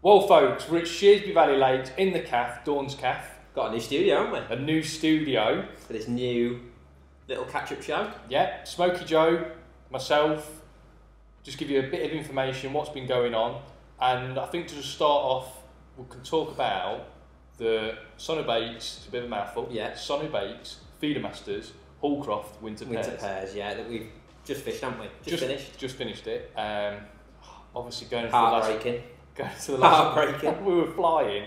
Well, folks, we're at Shearsby Valley Lake in the calf, Dawn's Calf. Got a new studio, haven't we? A new studio. For this new little catch-up show. Yeah, Smokey Joe, myself, just give you a bit of information, what's been going on. And I think to just start off, we can talk about the Sonubaits, it's a bit of a mouthful. Yeah. Sonubaits, Feeder Masters, Hallcroft, Winter Pairs. Winter Pairs, yeah, that we've just fished, haven't we? Just finished. Just finished it. Obviously going into Heartbreaking. the last Heartbreaking. we were flying,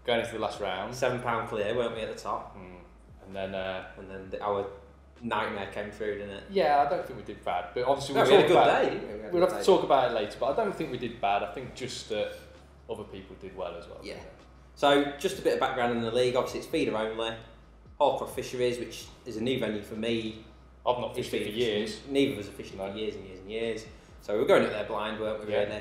going into the last round. £7 clear, weren't we, at the top? And then our nightmare came through, didn't it? Yeah, I don't think we did bad, but obviously we had a good day, didn't we? We'll have to talk about it later, but I don't think we did bad. I think just that other people did well as well. Yeah. So just a bit of background in the league. Obviously, it's feeder only. Hallcroft Fisheries, which is a new venue for me. I've not fished it for years. Neither of us have fished for years and years and years. So we were going up there blind, weren't we? Yeah.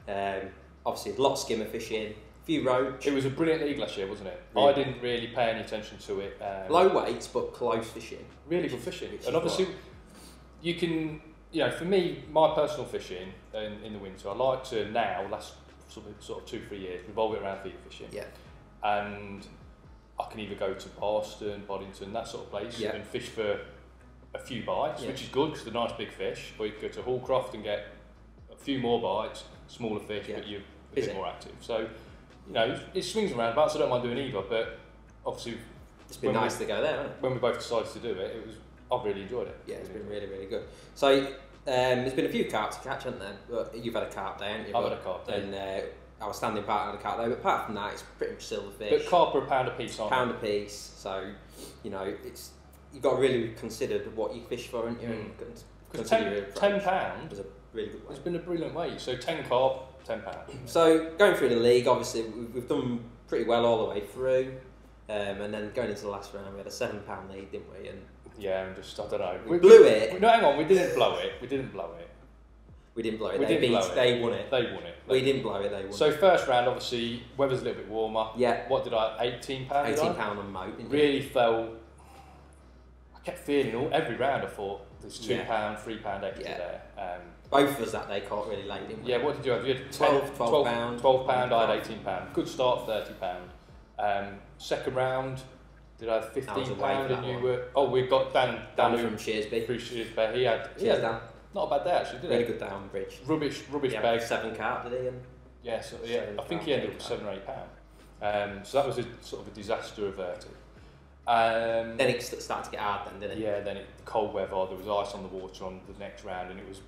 Really. Obviously, a lot of skimmer fishing, a few roach. It was a brilliant league last year, wasn't it? Really? I didn't really pay any attention to it. Low weights, but close fishing. Really good fishing. And obviously, you can, for me, my personal fishing in the winter, I like to now, last sort of 2-3 years, revolve it around feeder fishing. Yeah. And I can either go to Boston, Boddington, that sort of place, and fish for a few bites, which is good because they're nice big fish. Or you can go to Hallcroft and get a few more bites, smaller fish, but you're a bit more active. So, it swings and roundabouts. I don't mind doing either, but obviously, it's been nice to go there, hasn't it? When we both decided to do it, I've really enjoyed it. Yeah, it's been really, really good. So, there's been a few carp to catch, haven't there? Well, you've had a carp day, haven't you? I've had a carp day. And our standing partner had a carp day, but apart from that, it's pretty much silverfish. But carp are £1 a piece, aren't they? £1 a piece, so, you've got to really consider what you fish for, haven't you? Because £10 was a really good weight. It's been a brilliant weight. So 10 carp, £10. So going through the league, obviously we've done pretty well all the way through, and then going into the last round, we had a £7 lead, didn't we? And yeah, and just I don't know. We blew it. No, hang on, we didn't blow it. We didn't blow it. We didn't blow it. They won it. They won it. We didn't blow it. They won. So first round, obviously, weather's a little bit warmer. Yeah. What did I? £18. £18 on moat. Really felt. I kept feeling every round. I thought there's £2, £3 extra there. Both of us that day caught really late, didn't we? Yeah. What did you have? You had £12. £12. I had £18. Good start, £30. Second round. Did I have £15 and you were? Oh, we got Dan from Shearsby. Through Shearsby, he had Dan. Not a bad day actually, did he? Really good day on the bridge. Rubbish bag. 7 carp, did he? And yeah, I think he ended up with £7 or £8. So that was a sort of a disaster averted. Then it started to get hard then, didn't it? Yeah, then the cold weather, there was ice on the water on the next round and it was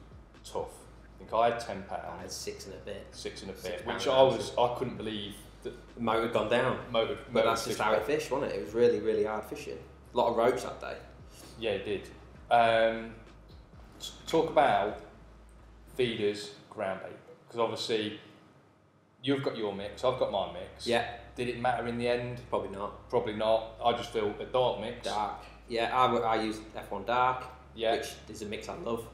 tough. I think I had £10. I had 6 and a bit. Which I couldn't believe. The motor had gone down. But that's just how it fished, wasn't it? It was really, really hard fishing. A lot of roach that day. Yeah, it did. Talk about feeders, ground bait, because obviously you've got your mix, I've got my mix. Yeah. Did it matter in the end? Probably not. Probably not. I just feel a dark mix. Dark. Yeah, I used F1 Dark, which is a mix I love.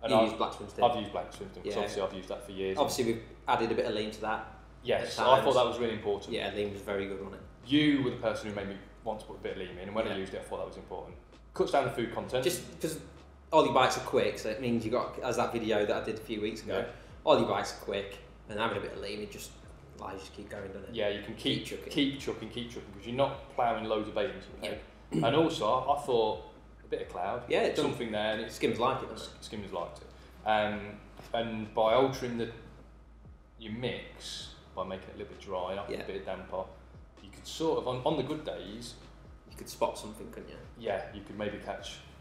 And you use Black Swimston. I've used Black Swimston because obviously I've used that for years. Obviously we've added a bit of lean to that. Yes, I thought that was really important. Yeah, lean was very good on it. You were the person who made me want to put a bit of lean in, and when I used it, I thought that was important. Cuts down the food content. Just because all your bites are quick, so it means you got, as that video that I did a few weeks ago, all your bites are quick, and having a bit of lean, it just allows you to keep going, doesn't it? Yeah, you can keep chucking, because you're not ploughing loads of bait into the head. And also, I thought a bit of cloud, something there, and skimmers liked it, doesn't it? Skimmers liked it. And by altering your mix, by making it a little bit drier, a bit of damper, you could sort of, on the good days, you could spot something, couldn't you? Yeah, you could maybe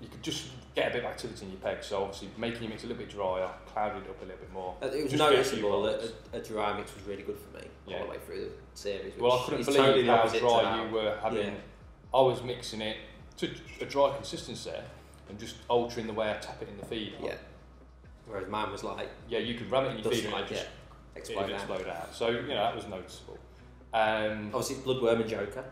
you could just get a bit of activity in your peg. So obviously making your mix a little bit drier, clouded it up a little bit more. It was noticeable that a dry mix was really good for me all the way through the series. Well, I couldn't believe how dry you were having. I was mixing it to a dry consistency and just altering the way I tap it in the feeder. Yeah. Whereas mine was like... Yeah, you could ram it in your feeder and it just explode out. So, that was noticeable. Obviously, Bloodworm and Joker.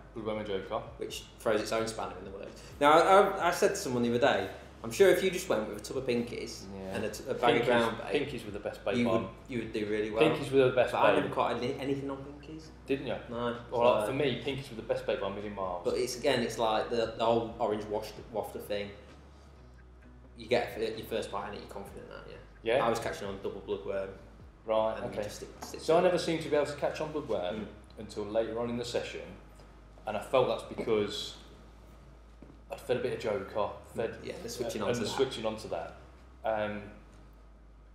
Which throws its own spanner in the works. Now, I said to someone the other day, I'm sure if you just went with a tub of pinkies and a bag of ground bait... Pinkies were the best bait you would do really well. Pinkies were the best bait. I never caught anything on pinkies. Didn't you? No. Well, for me, pinkies were the best bait by a million miles. But it's like the whole orange wafter thing. You get your first bite in it, you're confident, aren't you? Yeah. I was catching on double bloodworm Right, okay. So I never seemed to be able to catch on bloodworm until later on in the session, and I felt that's because I'd fed a bit of joker, the switching onto that.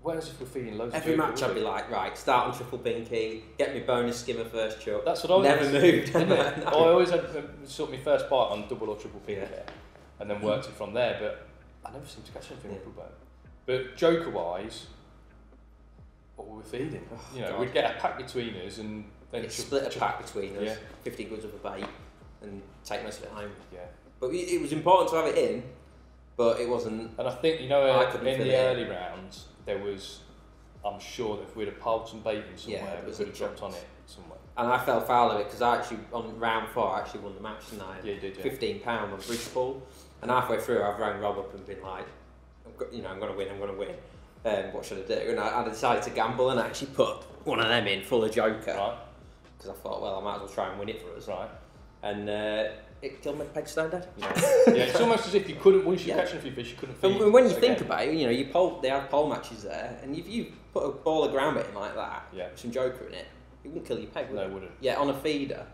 Whereas if we're feeding loads every of joker, match I'd be like, right, start on triple pinky, get me bonus skimmer first chuck. That's what I never moved. No. I always had sort of my first bite on double or triple pinky, and then worked it from there. But I never seemed to catch anything with bloodworm. But joker wise, what were we feeding? We'd get a pack between us and then split a pack between us, 50 goods of a bait, and take most of it home. Yeah. But it was important to have it in, but it wasn't. And I think in the early rounds there was, I'm sure that if we'd have piled some bait in somewhere, we could have dropped on it somewhere. And I fell foul of it because I actually on round 4 I actually won the match tonight. Yeah, you did. Yeah. £15 on bridge pool, and halfway through I've rang Rob up and been like, I'm going to win. What should I do? And I decided to gamble and actually put one of them in full of joker. Right. Because I thought, well, I might as well try and win it for us. Right. And it killed my peg stone dead. Yeah, it's almost as if you couldn't, once you're catching a few fish, you couldn't feed. And when you think about it, they have pole matches there, and if you put a ball of ground bait in like that, with some joker in it, it wouldn't kill your peg, would it? No, it wouldn't. Yeah, on a feeder.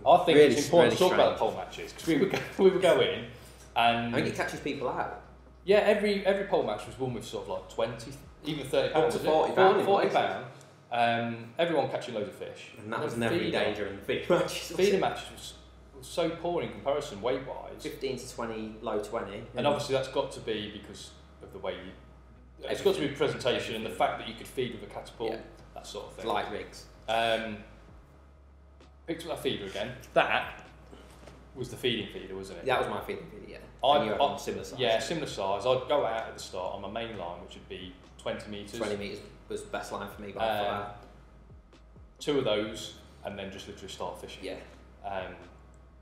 I think it's important to talk about the pole matches, because we would go in, and I think it catches people out. Yeah, every pole match was won with sort of like 20, even £30. Up to £40. Everyone catching loads of fish. And that was never in danger in the feeder matches. Feeder matches was so poor in comparison weight wise. 15 to 20, low 20. And obviously that's got to be because of the way it's got to be presentation and the fact that you could feed with a catapult, that sort of thing. Light rigs. Picked up that feeder again. That was the feeding feeder, wasn't it? That was my feeding feeder, yeah. Similar size. Yeah, similar size. I'd go out at the start on my main line, which would be 20 metres. 20 metres was the best line for me by far. 2 of those, and then just literally start fishing. Yeah.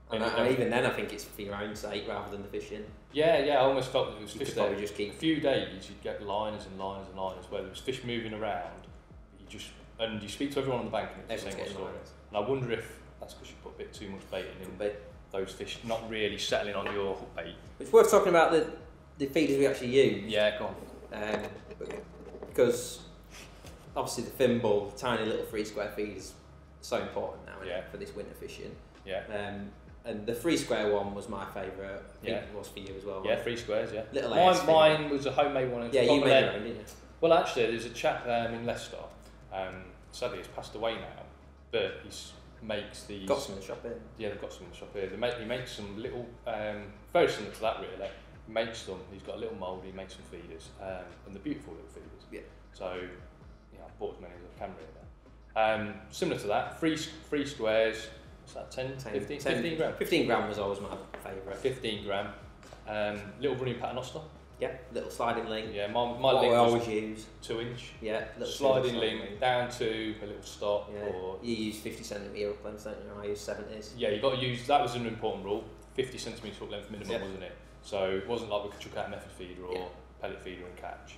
And even then, I think it's for your own sake rather than the fishing. Yeah, I almost felt that it was you fish could there. probably just keep... A few days, you'd get liners and liners and liners where there was fish moving around. And you speak to everyone on the bank and it's the same story. And I wonder if that's because you put a bit too much bait in those fish not really settling on your hook bait. It's worth talking about the feeders we actually use. Yeah, go on. Because obviously the fin ball, the tiny little 3 square feed is so important now for this winter fishing. Yeah. And the 3 square one was my favourite. I think it was for you as well. Yeah, 3 squares, yeah. Little mine was a homemade one. Yeah, you made your own, didn't you? Well, actually, there's a chap in Leicester. Sadly, he's passed away now, but he makes these. Got some in the shop here. Yeah, they've got some in the shop here. He makes some little, very similar to that really. He makes them. He's got a little mould. He makes some feeders, and they're beautiful little feeders. Yeah. So, I bought as many as I can really. Similar to that, three squares. What's that? 15 gram. 15 gram was always my favourite. 15 gram. Little running paternoster. Yeah, little sliding link. Yeah, my link I was always use. 2 inch. Yeah, little sliding link down to a little stop. Yeah. Or you use 50 centimetre hook lengths, don't you? I use 70s. Yeah, you got to use. That was an important rule. 50 centimetre hook length minimum, wasn't it? So it wasn't like we could chuck out a method feeder or pellet feeder and catch.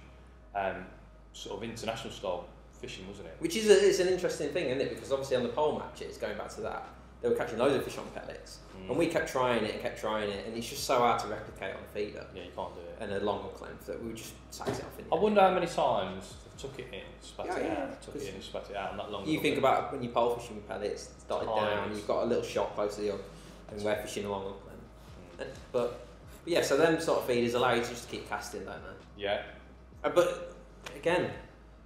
Sort of international style fishing, wasn't it? Which is it's an interesting thing, isn't it? Because obviously on the pole matches, going back to that, they were catching loads of fish on pellets, and we kept trying it, and it's just so hard to replicate on a feeder. Yeah, you can't do it. And a long hook length that we just sacked it off in. I wonder how many times they took it in, spat it out, took it in, spat it out, and that long. You think about when you pole fishing with pellets, it's dotted down, you've got a little shot close to the hook, and we're fishing a long hook length. But yeah, so them sort of feeders allow you to just keep casting, don't they? Yeah. But again,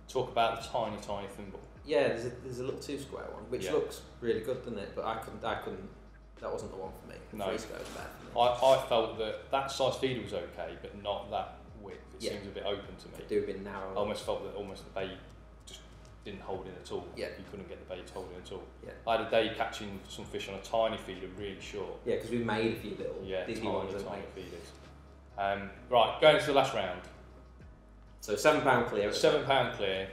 talk about the tiny thimble. Yeah, there's a little 2 square one, which looks really good, doesn't it? But I couldn't. That wasn't the one for me. The 3 square was better for me. I felt that size feeder was okay, but not that width. It seems a bit open to me. It do a bit narrow. I almost felt that the bait just didn't hold in at all. Yeah. You couldn't get the bait to hold in at all. Yeah. I had a day catching some fish on a tiny feeder, really short. Yeah, because we made a few little tiny feeders. Right, going to the last round. So £7 clear. £7 clear.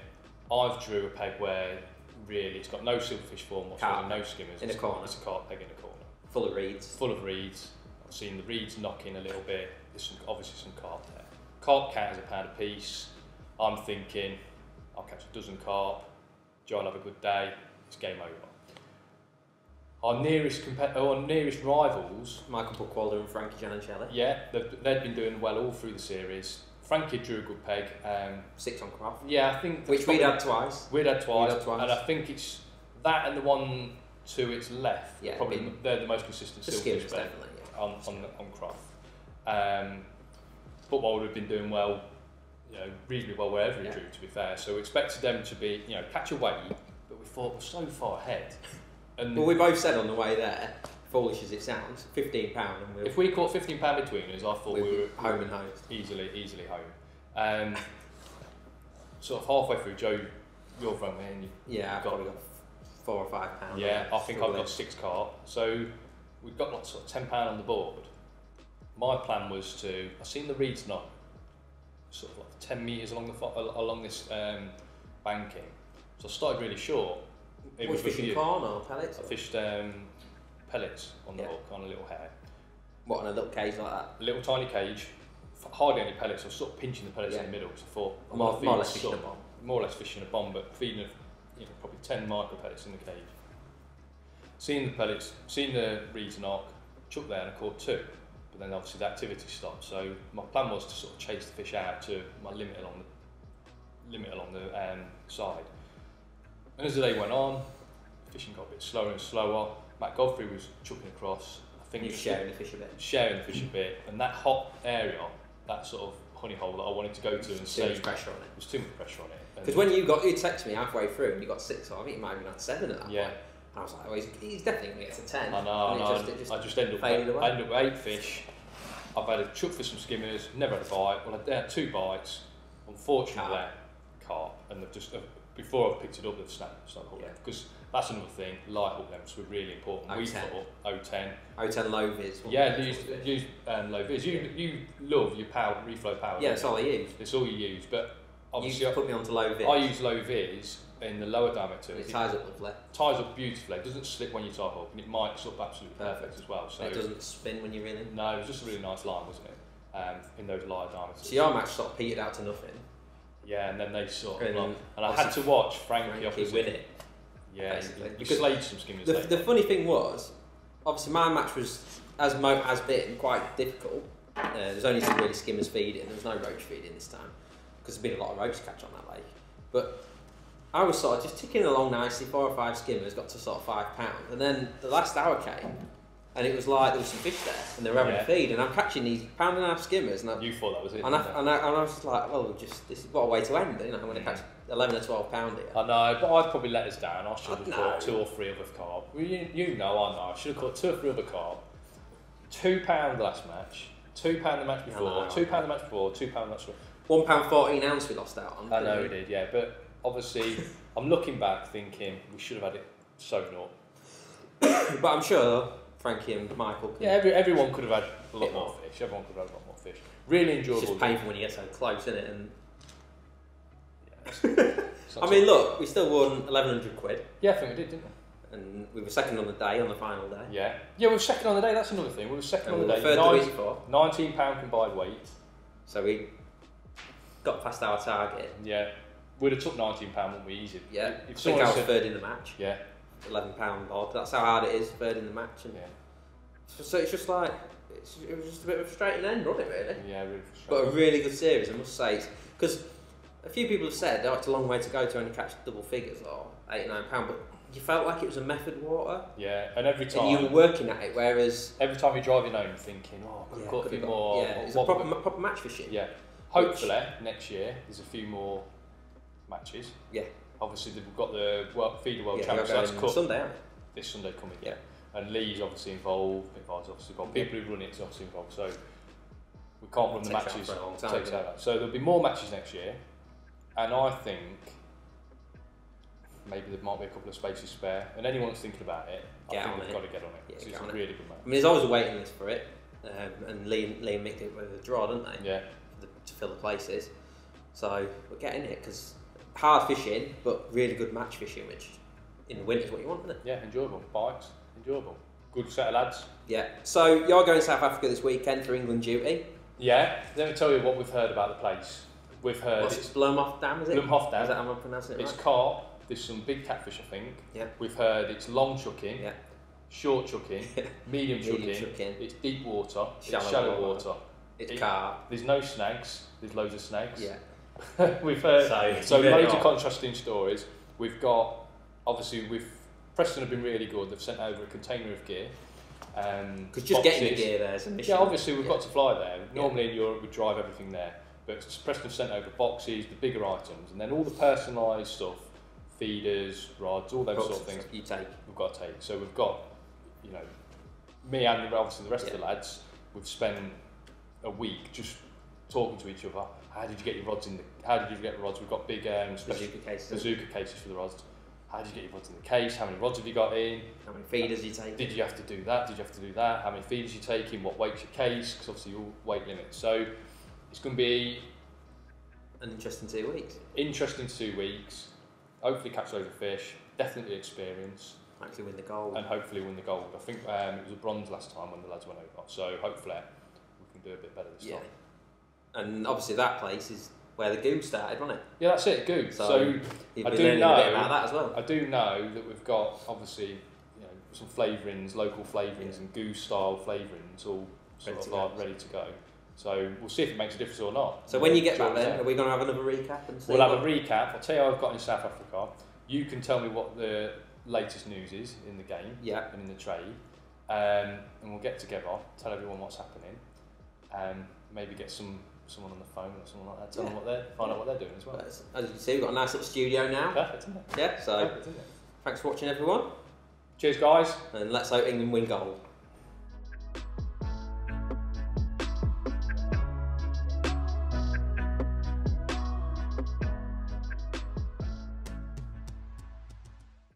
I've drew a peg where really it's got no silverfish form whatsoever, no skimmers. In a corner. It's a carp peg in a corner. Full of reeds. Full of reeds. I've seen the reeds knocking a little bit. There's obviously some carp there. Carp count is £1 a piece. I'm thinking I'll catch a dozen carp. Joe will have a good day. It's game over. Our nearest rivals, Michael Buckwalder and Frankie Giannicelli. Yeah, they'd been doing well all through the series. Frankie drew a good peg. 6 on Croft. Yeah, I think... Which we'd had twice. We'd had twice. And I think it's that and the one to its left. Yeah, probably they're the most consistent silverfish definitely, yeah. on Croft. Football would have been doing well, reasonably well wherever he drew, to be fair. So we expected them to be, catch a weight, but we thought we're so far ahead. And well, we both said on the way there, foolish as it sounds, £15, and if we caught £15 between us, I thought we were home and home. Easily home. Sort of halfway through, Joe, your front man, I've got 4 or 5 pounds. Yeah, I think I've got 6 carp. So we've got like sort of £10 on the board. My plan was I seen the reeds knot sort of like 10 metres along this banking. So I started really short. Was fishing corn or pellets? I fished pellets on the hook on a little hair. What, on a little cage like that? A little tiny cage, hardly any pellets. I was sort of pinching the pellets in the middle because I thought more or less fishing a bomb. More or less fishing a bomb, but feeding probably 10 micro pellets in the cage. Seeing the pellets, seeing the reeds knock, chucked there and I caught 2. But then obviously the activity stopped. So my plan was to sort of chase the fish out to my limit along the side. And as the day went on, fishing got a bit slower and slower. Matt Godfrey was chucking across. I think he was sharing the fish a bit. And that hot area, that sort of honey hole that I wanted to go to and see. Too much pressure on it. There was too much pressure on it. Because when you texted me halfway through and you got 6, or I think you might have even had 7 at that point. I was like, well, he's definitely going to get to 10. I know. I just ended up with 8 fish. I've had a chuck for some skimmers, never had a bite. Well, I had 2 bites. Unfortunately, carp. And they've just, before I've picked it up, they've snapped the hook length. Because that's another thing, light hook lengths were really important. We thought 010. 010 low vis. Yeah, use low vis. You love your power, reflow power. Yeah, that's all I use. It's all you use. But obviously, you put me onto low vis. I use low vis in the lower diameter. It ties up lovely. Ties up beautifully. It doesn't slip when you tie hook, and it mics up absolutely perfect as well. So it doesn't spin when you're reeling. No, it was just a really nice line, wasn't it? In those lower diameters. So your match sort of petered out to nothing. Yeah, and then they sort of and I had to watch Frankie win it. Yeah, basically. Because slayed some skimmers. The funny thing was, obviously my match was, as Mo has been, quite difficult. There's only some really skimmers feeding. There was no roach feeding this time because there's been a lot of roach catch on that lake. But I was sort of just ticking along nicely, 4 or 5 skimmers, got to sort of £5, and then the last hour came, and it was like there was some fish there, and they were having a feed, and I'm catching these £1.5 skimmers, and you thought that was it, and I was just like, well, this is what a way to end, I'm going to catch 11 or 12 pound here. I know, but I'd probably let us down. I should have caught 2 or 3 other carp. Well, you know, I know. I should have caught 2 or 3 other carp. £2 the last match, £2 the match before, £2 the match before, £2 the match before. £1.14 ounce we lost out on. I know we did, yeah, but obviously I'm looking back thinking we should have had it sewn up. But I'm sure Frankie and Michael could. Yeah, everyone could have had a lot more fish. Everyone could have had a lot more fish. Really enjoyable. It's just painful when you get so close, isn't it? And I mean, look, we still won 1,100 quid. Yeah, I think we did, didn't we? And we were second on the day, on the final day. Yeah, we were second on the day. That's another thing. We were second on the day. Third the week before. £19 combined weight. So we got past our target. Yeah, we'd have took £19, wouldn't we? Easy. Yeah, I think I was third in the match. Yeah. £11 bob. That's how hard it is, third in the match. And so it's just like, it was just a bit of a frustrating end, wasn't it, really? Yeah, really frustrating. But a really good series, I must say. Because a few people have said, it's a long way to go to only catch double figures, or £8 or £9, but you felt like it was a method water. Yeah, and every time... And you were working at it, whereas... Every time you're driving home thinking, could have caught a few more... Yeah, it's a proper match fishing. Yeah. Hopefully, next year, there's a few more matches. Yeah. Obviously, we've got the Feeder World Championships. That's Sunday, aren't this Sunday coming, And Lee's obviously involved, people who run it's obviously involved, so we can't run the matches. For a long time, so there'll be more matches next year, and I think maybe there might be a couple of spaces spare, and anyone that's thinking about it, I think we've got to get on it. Yeah, it's a really good match. I mean, there's always a waiting list for it, and Lee and Mick did it with a draw, didn't they? Yeah. To fill the places. So we're getting it, because hard fishing, but really good match fishing, which in the winter is what you want, isn't it? Yeah, enjoyable. Bites, enjoyable. Good set of lads. Yeah. So you're going to South Africa this weekend for England duty. Yeah. Let me tell you what we've heard about the place. We've heard it's Blomhof Dam, is it? Blomhof Dam. Is that how I'm pronouncing it? It's carp. There's some big catfish, I think. Yeah. We've heard it's long chucking. Yeah. Short chucking. Medium chucking. It's deep water. Shallow water. It's carp. There's no snags. There's loads of snags. Yeah. We've heard so loads of contrasting stories. We've got obviously Preston have been really good. They've sent over a container of gear. Because just getting the gear there is a mission. Yeah, obviously we've got to fly there. Normally in Europe we drive everything there, but Preston have sent over boxes, the bigger items, and then all the personalised stuff, feeders, rods, all those sort of things. You take. We've got to take. So we've got, you know, me and obviously the rest of the lads. We've spent a week just talking to each other. How did you get your rods in the? How did you get the rods? We've got big bazooka cases for the rods. How did you get your rods in the case? How many rods have you got in? How many feeders you take? Did you have to do that? Did you have to do that? How many feeders you taking? What weight's your case? Because obviously you're all weight limits. So it's going to be an interesting 2 weeks. Interesting 2 weeks. Hopefully catch loads of fish. Definitely experience. Hopefully win the gold. And hopefully win the gold. I think it was a bronze last time when the lads went over. So hopefully we can do a bit better this time. And obviously that place is where the goo started, wasn't it? Yeah, that's it, goo. So I do know a bit about that as well. I do know that we've got obviously some flavourings, local flavourings and goo style flavourings all ready to go. So we'll see if it makes a difference or not. So when you get back then, are we going to have another recap? We'll have a recap. I'll tell you what I've got in South Africa. You can tell me what the latest news is in the game and in the trade. And we'll get together, tell everyone what's happening, maybe get someone on the phone or someone like that, tell them find out what they're doing as well. As you can see, we've got a nice little studio now. Perfect, isn't it? Yeah, so Perfect, isn't it? Thanks for watching everyone. Cheers guys. And let's hope England win gold.